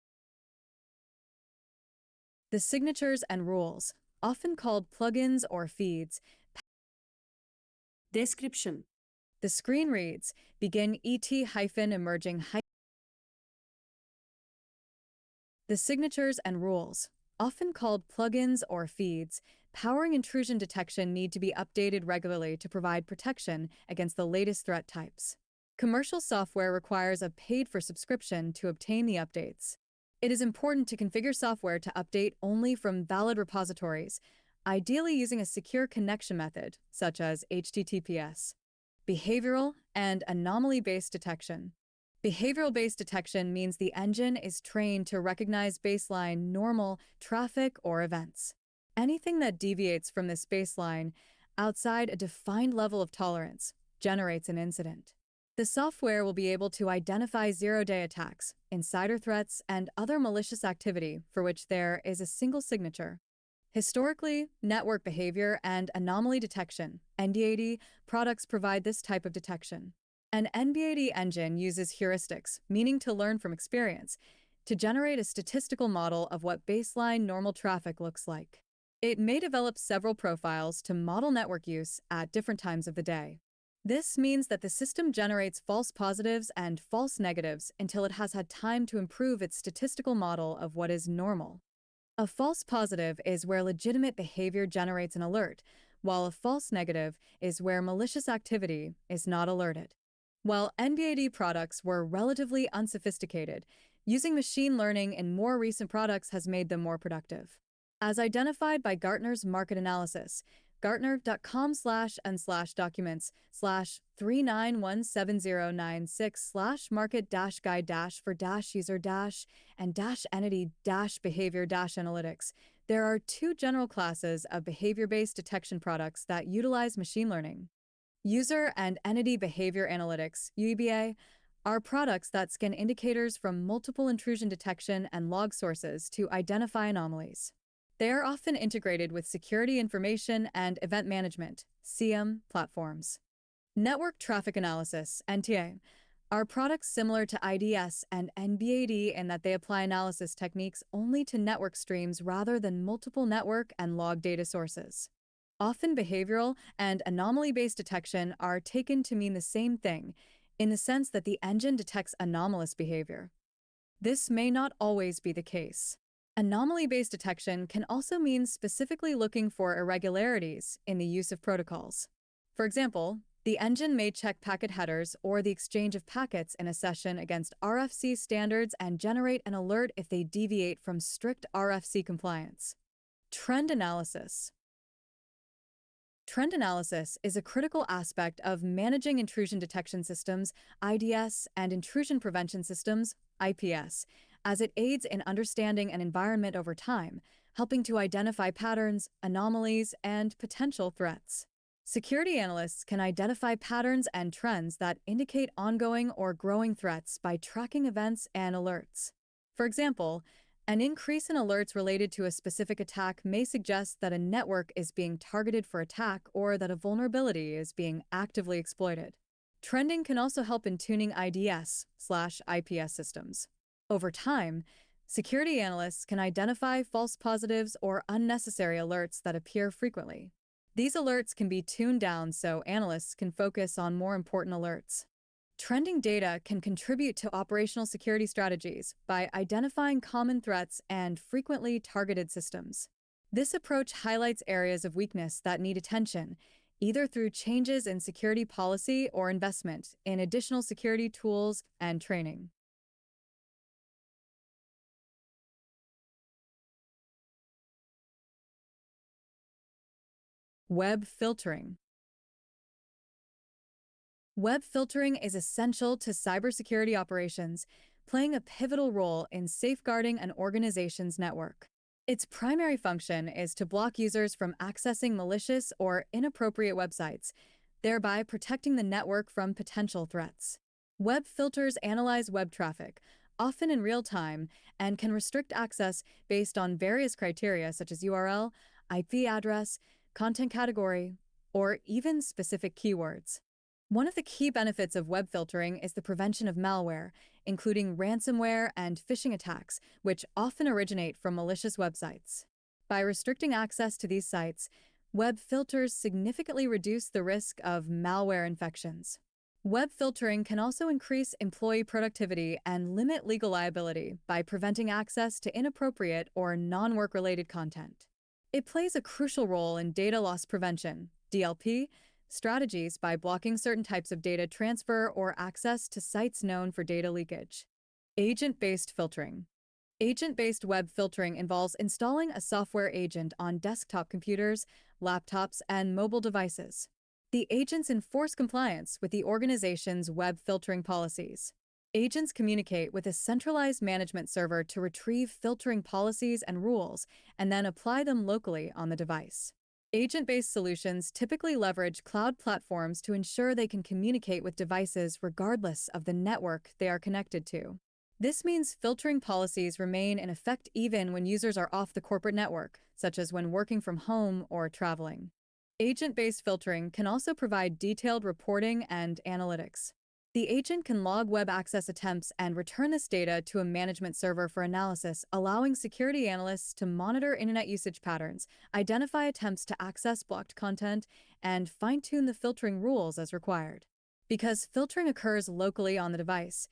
The signatures and rules, often called plugins or feeds. Description: The screen reads, Begin ET-emerging. The signatures and rules, often called plugins or feeds, powering intrusion detection need to be updated regularly to provide protection against the latest threat types. Commercial software requires a paid-for subscription to obtain the updates. It is important to configure software to update only from valid repositories, ideally using a secure connection method, such as HTTPS. Behavioral and anomaly-based detection. Behavioral-based detection means the engine is trained to recognize baseline normal traffic or events. Anything that deviates from this baseline outside a defined level of tolerance generates an incident. The software will be able to identify zero-day attacks, insider threats, and other malicious activity for which there is a single signature. Historically, network behavior and anomaly detection (NBAD) products provide this type of detection. An NBAD engine uses heuristics, meaning to learn from experience, to generate a statistical model of what baseline normal traffic looks like. It may develop several profiles to model network use at different times of the day. This means that the system generates false positives and false negatives until it has had time to improve its statistical model of what is normal. A false positive is where legitimate behavior generates an alert, while a false negative is where malicious activity is not alerted. While NBAD products were relatively unsophisticated, using machine learning in more recent products has made them more productive. As identified by Gartner's market analysis, Gartner.com//documents/3917096/market-guide-for-user-and-entity-behavior-analytics. There are two general classes of behavior-based detection products that utilize machine learning. User and Entity Behavior Analytics, UEBA, are products that scan indicators from multiple intrusion detection and log sources to identify anomalies. They are often integrated with security information and event management, (SIEM) platforms. Network Traffic Analysis, NTA, are products similar to IDS and NBAD in that they apply analysis techniques only to network streams rather than multiple network and log data sources. Often behavioral and anomaly-based detection are taken to mean the same thing, in the sense that the engine detects anomalous behavior. This may not always be the case. Anomaly-based detection can also mean specifically looking for irregularities in the use of protocols. For example, the engine may check packet headers or the exchange of packets in a session against RFC standards and generate an alert if they deviate from strict RFC compliance. Trend analysis. Trend analysis is a critical aspect of managing intrusion detection systems, IDS, and intrusion prevention systems, IPS, as it aids in understanding an environment over time, helping to identify patterns, anomalies, and potential threats. Security analysts can identify patterns and trends that indicate ongoing or growing threats by tracking events and alerts. For example, an increase in alerts related to a specific attack may suggest that a network is being targeted for attack or that a vulnerability is being actively exploited. Trending can also help in tuning IDS/IPS systems. Over time, security analysts can identify false positives or unnecessary alerts that appear frequently. These alerts can be tuned down so analysts can focus on more important alerts. Trending data can contribute to operational security strategies by identifying common threats and frequently targeted systems. This approach highlights areas of weakness that need attention, either through changes in security policy or investment in additional security tools and training. Web filtering. Web filtering is essential to cybersecurity operations, playing a pivotal role in safeguarding an organization's network. Its primary function is to block users from accessing malicious or inappropriate websites, thereby protecting the network from potential threats. Web filters analyze web traffic, often in real time, and can restrict access based on various criteria such as URL, IP address, content category, or even specific keywords. One of the key benefits of web filtering is the prevention of malware, including ransomware and phishing attacks, which often originate from malicious websites. By restricting access to these sites, web filters significantly reduce the risk of malware infections. Web filtering can also increase employee productivity and limit legal liability by preventing access to inappropriate or non-work-related content. It plays a crucial role in data loss prevention, DLP, strategies by blocking certain types of data transfer or access to sites known for data leakage. Agent-based filtering. Agent-based web filtering involves installing a software agent on desktop computers, laptops, and mobile devices. The agents enforce compliance with the organization's web filtering policies. Agents communicate with a centralized management server to retrieve filtering policies and rules and then apply them locally on the device. Agent-based solutions typically leverage cloud platforms to ensure they can communicate with devices regardless of the network they are connected to. This means filtering policies remain in effect even when users are off the corporate network, such as when working from home or traveling. Agent-based filtering can also provide detailed reporting and analytics. The agent can log web access attempts and return this data to a management server for analysis, allowing security analysts to monitor internet usage patterns, identify attempts to access blocked content, and fine-tune the filtering rules as required. Because filtering occurs locally on the device,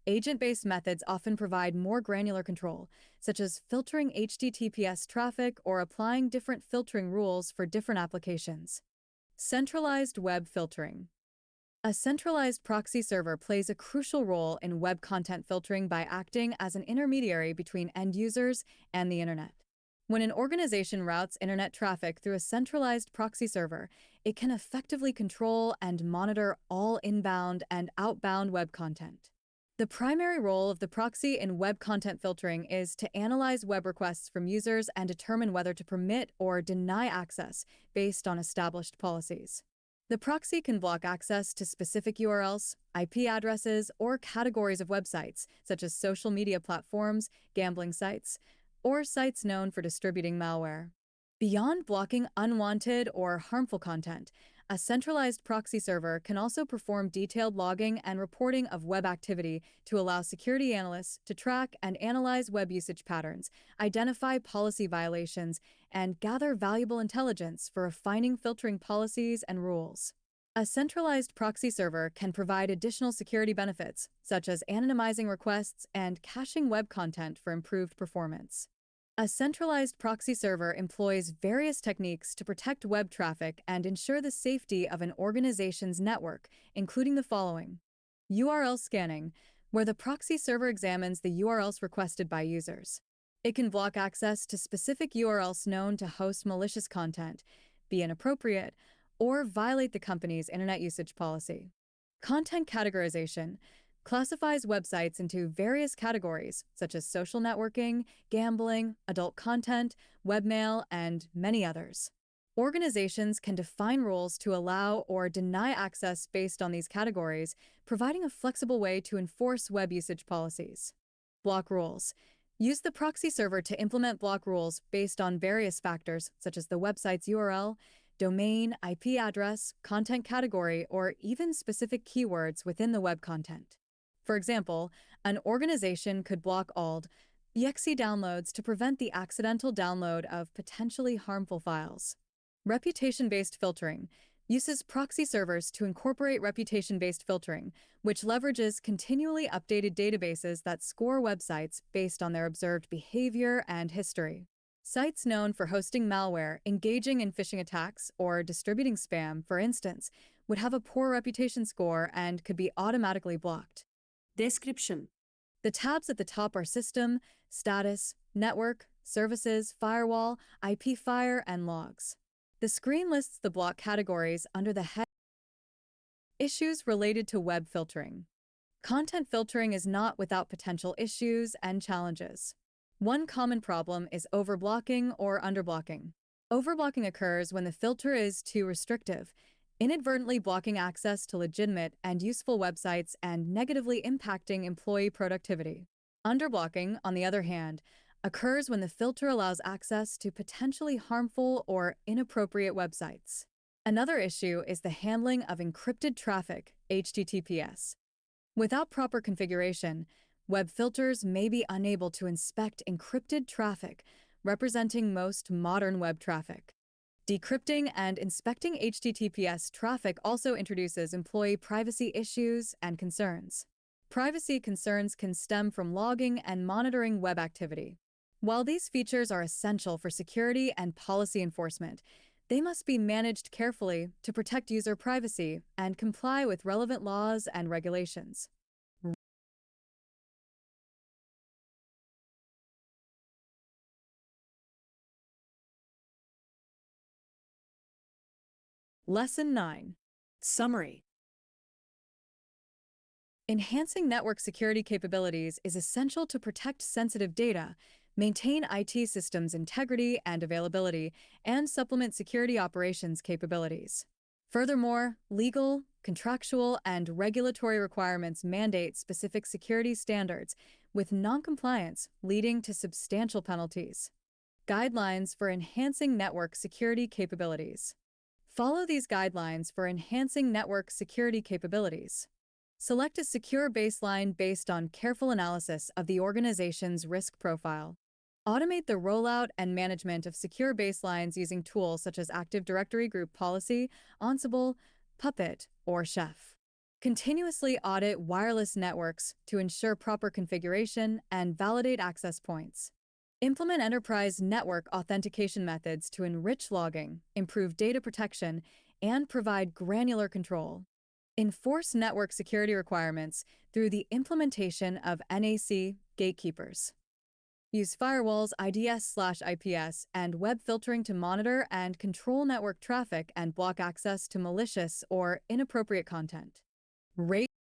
agent-based methods often provide more granular control, such as filtering HTTPS traffic or applying different filtering rules for different applications. Centralized web filtering. A centralized proxy server plays a crucial role in web content filtering by acting as an intermediary between end users and the internet. When an organization routes internet traffic through a centralized proxy server, it can effectively control and monitor all inbound and outbound web content. The primary role of the proxy in web content filtering is to analyze web requests from users and determine whether to permit or deny access based on established policies. The proxy can block access to specific URLs, IP addresses, or categories of websites, such as social media platforms, gambling sites, or sites known for distributing malware. Beyond blocking unwanted or harmful content, a centralized proxy server can also perform detailed logging and reporting of web activity to allow security analysts to track and analyze web usage patterns, identify policy violations, and gather valuable intelligence for refining filtering policies and rules. A centralized proxy server can provide additional security benefits, such as anonymizing requests and caching web content for improved performance. A centralized proxy server employs various techniques to protect web traffic and ensure the safety of an organization's network, including the following: URL scanning, where the proxy server examines the URLs requested by users. It can block access to specific URLs known to host malicious content, be inappropriate, or violate the company's internet usage policy. Content categorization classifies websites into various categories, such as social networking, gambling, adult content, webmail, and many others. Organizations can define rules to allow or deny access based on these categories, providing a flexible way to enforce web usage policies. Block rules use the proxy server to implement block rules based on various factors, such as the website's URL, domain, IP address, content category, or even specific keywords within the web content. For example, an organization could block .exe downloads to prevent the accidental download of potentially harmful files. Reputation-based filtering uses proxy servers to incorporate reputation-based filtering, which leverages continually updated databases that score websites based on their observed behavior and history. Sites known for hosting malware, engaging in phishing attacks, or distributing spam, for instance, would have a poor reputation score and could be automatically blocked. Description. The tabs at the top are System, Status, Network, Services, Firewall, IP Fire, and Logs. The screen lists the block categories under the head. Issues related to web filtering. Content filtering is not without potential issues and challenges. One common problem is overblocking or underblocking. Overblocking occurs when the filter is too restrictive, inadvertently blocking access to legitimate and useful websites and negatively impacting employee productivity. Underblocking, on the other hand, occurs when the filter allows access to potentially harmful or inappropriate websites. Another issue is the handling of encrypted traffic, HTTPS. Without proper configuration, web filters may be unable to inspect encrypted traffic, representing most modern web traffic. Decrypting and inspecting HTTPS traffic also introduces employee privacy issues and concerns. Privacy concerns can stem from logging and monitoring web activity. While these features are essential for security and policy enforcement, they must be managed carefully to protect user privacy and comply with relevant laws and regulations. Lesson 9. Summary. Enhancing network security capabilities is essential to protect sensitive data, maintain IT systems integrity and availability, and supplement security operations capabilities. Furthermore, legal, contractual, and regulatory requirements mandate specific security standards, with noncompliance leading to substantial penalties. Guidelines for enhancing network security capabilities. Follow these guidelines for enhancing network security capabilities. Select a secure baseline based on careful analysis of the organization's risk profile. Automate the rollout and management of secure baselines using tools such as Active Directory Group Policy, Ansible, Puppet, or Chef. Continuously audit wireless networks to ensure proper configuration and validate access points. Implement enterprise network authentication methods to enrich logging, improve data protection, and provide granular control. Enforce network security requirements through the implementation of NAC gatekeepers. Use firewalls, IDS/IPS, and web filtering to monitor and control network traffic and block access to malicious or inappropriate content. Rate